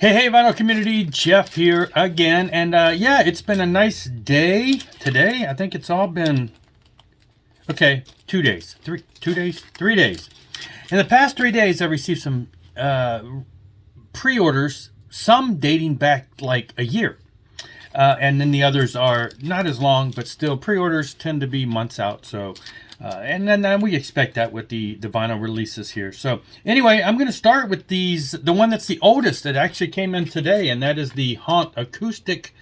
Hey, vinyl community, Jeff here again, and yeah, it's been a nice day today. I think it's all been okay. 2 days, 3 days. In the past 3 days, I've received some pre-orders, some dating back like a year, and then the others are not as long, but still pre-orders tend to be months out. So. And then we expect that with the vinyl releases here. So anyway, I'm going to start with the one that's the oldest that actually came in today, and that is the Haunt Acoustic,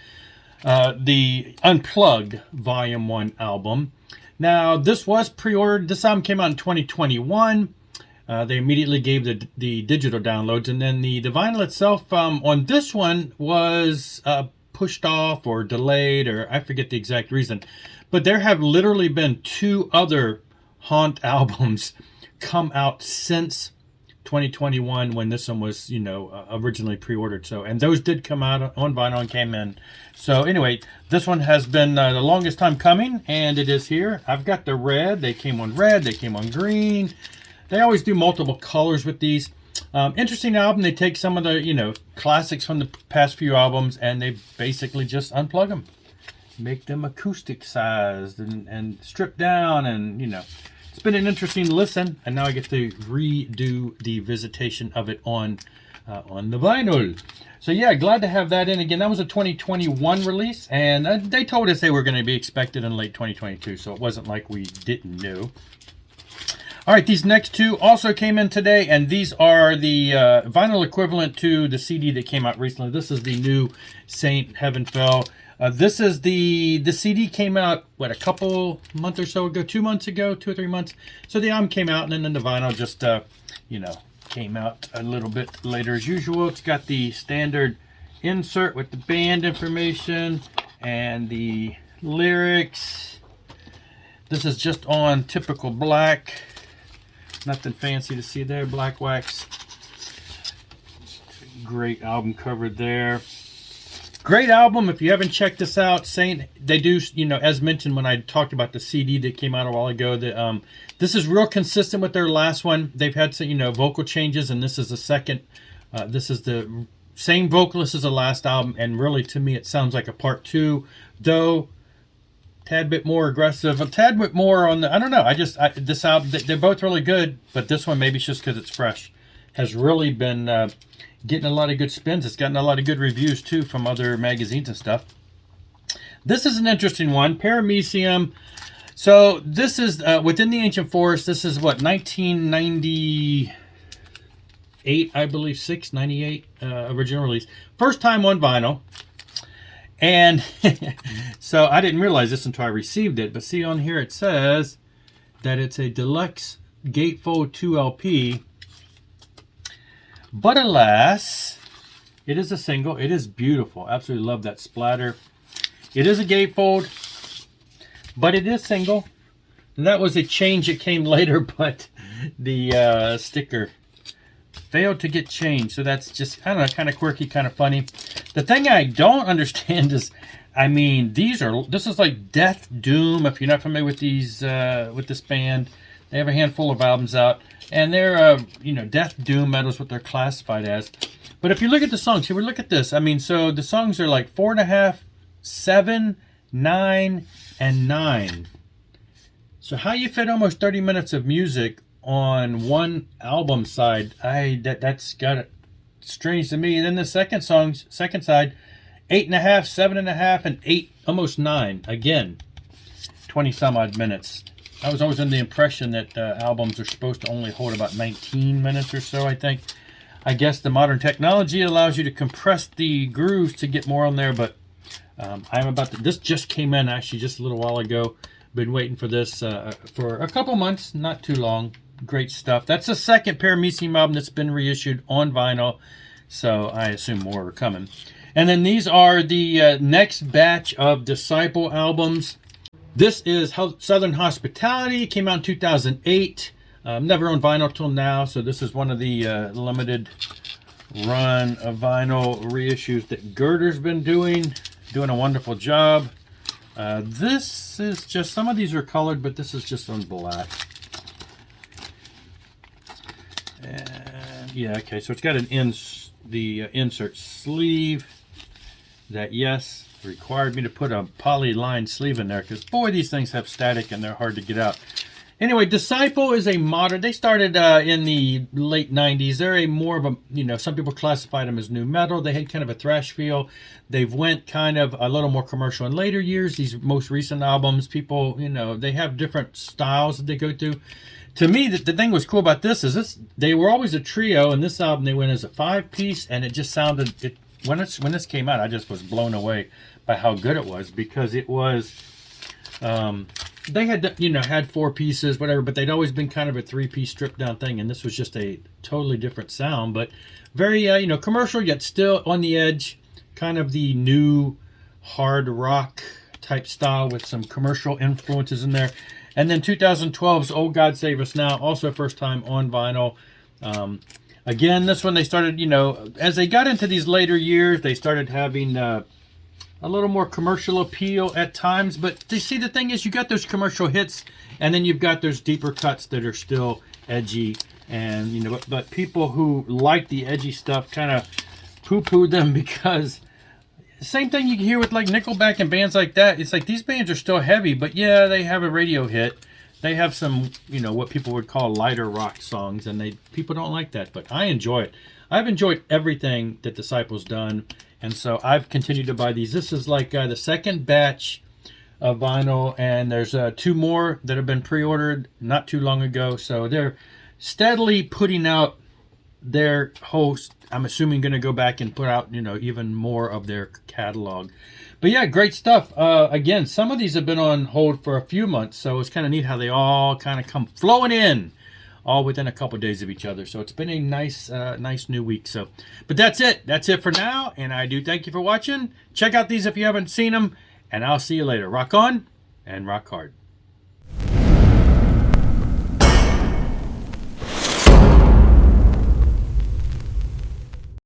the Unplugged Volume 1 album. Now, this was pre-ordered. This album came out in 2021. They immediately gave the digital downloads, and then the vinyl itself on this one was pushed off or delayed, or I forget the exact reason. But there have literally been 2 other Haunt albums come out since 2021 when this one was, originally pre-ordered. So, and those did come out on vinyl and came in. So anyway, this one has been the longest time coming, and it is here. I've got the red. They came on red. They came on green. They always do multiple colors with these. Interesting album. They take some of the, classics from the past few albums, and they basically just unplug them. Make them acoustic sized and stripped down, and it's been an interesting listen. And now I get to redo the visitation of it on the vinyl. So yeah, glad to have that in again. That was a 2021 release, and they told us they were going to be expected in late 2022, so it wasn't like we didn't know. All right, these next 2 also came in today, and these are the vinyl equivalent to the CD that came out recently. This is the new Saint Heaven Fell. This is the CD came out, a couple months or so ago, 2 months ago, 2 or 3 months. So the album came out, and then the vinyl just, came out a little bit later as usual. It's got the standard insert with the band information and the lyrics. This is just on typical black. Nothing fancy to see there, black wax. Great album cover there. Great album. If you haven't checked this out, Saint, they do, as mentioned when I talked about the CD that came out a while ago, that this is real consistent with their last one. They've had some, vocal changes, and this is the second. This is the same vocalist as the last album, and really, to me, it sounds like a part 2, though tad bit more aggressive, a tad bit more on the, I don't know. This album, they're both really good, but this one, maybe it's just because it's fresh, has really been getting a lot of good spins. It's gotten a lot of good reviews too from other magazines and stuff. This is an interesting one, Paramecium. So this is Within the Ancient Forest. This is what, 1998, I believe, 98 original release. First time on vinyl. And so I didn't realize this until I received it. But see on here it says that it's a deluxe gatefold 2 LP. But alas, it is a single. It is beautiful. Absolutely love that splatter. It is a gatefold, but it is single. And that was a change that came later, but the sticker failed to get changed. So that's just, I don't know, kind of quirky, kind of funny. The thing I don't understand is, this is like Death Doom. If you're not familiar with these, with this band, they have a handful of albums out. And they're, Death Doom metal is what they're classified as. But if you look at the songs, here we look at this. So the songs are like 4.5, 7, 9, and 9. So how you fit almost 30 minutes of music on one album side, that's got it strange to me. And then the second side, 8.5, 7.5, and 8, almost 9. Again, 20 some odd minutes. I was always under the impression that albums are supposed to only hold about 19 minutes or so, I think. I guess the modern technology allows you to compress the grooves to get more on there, but this just came in actually just a little while ago. Been waiting for this for a couple months, not too long. Great stuff. That's the second Paramecium album that's been reissued on vinyl, so I assume more are coming. And then these are the next batch of Disciple albums. This is Southern Hospitality. It came out in 2008. Never on vinyl till now, so this is one of the limited run of vinyl reissues that Girder's been doing a wonderful job. This is just, some of these are colored, but this is just on black. And yeah, okay, so it's got an the insert sleeve that, yes, required me to put a poly-lined sleeve in there because, boy, these things have static and they're hard to get out. Anyway, Disciple is a modern. They started in the late 90s. They're a more of a, you know, some people classified them as new metal. They had kind of a thrash feel. They've went kind of a little more commercial in later years. These most recent albums, people, you know, they have different styles that they go through. To me, the thing was cool about this is they were always a trio, and this album they went as a 5-piece, and it just sounded, when this came out, I just was blown away by how good it was, because it was, they had, you know, had 4 pieces, whatever, but they'd always been kind of a 3-piece stripped down thing, and this was just a totally different sound, but very, you know, commercial, yet still on the edge, kind of the new hard rock type style with some commercial influences in there. And then 2012's Oh God Save Us Now, also first time on vinyl. Again, this one they started, you know, as they got into these later years, they started having a little more commercial appeal at times. But you see, the thing is, you got those commercial hits, and then you've got those deeper cuts that are still edgy. And, you know, but people who like the edgy stuff kind of poo-pooed them, because same thing you can hear with like Nickelback and bands like that. It's like these bands are still heavy, but yeah, they have a radio hit. They have some, you know, what people would call lighter rock songs, and people don't like that, but I enjoy it. I've enjoyed everything that Disciple's done, and so I've continued to buy these. This is like the second batch of vinyl, and there's 2 more that have been pre-ordered not too long ago, so they're steadily putting out their host. I'm assuming going to go back and put out, you know, even more of their catalog. But yeah, great stuff. Again, some of these have been on hold for a few months, so it's kind of neat how they all kind of come flowing in, all within a couple of days of each other. So it's been a nice, nice new week. So, but that's it. That's it for now, and I do thank you for watching. Check out these if you haven't seen them, and I'll see you later. Rock on and rock hard.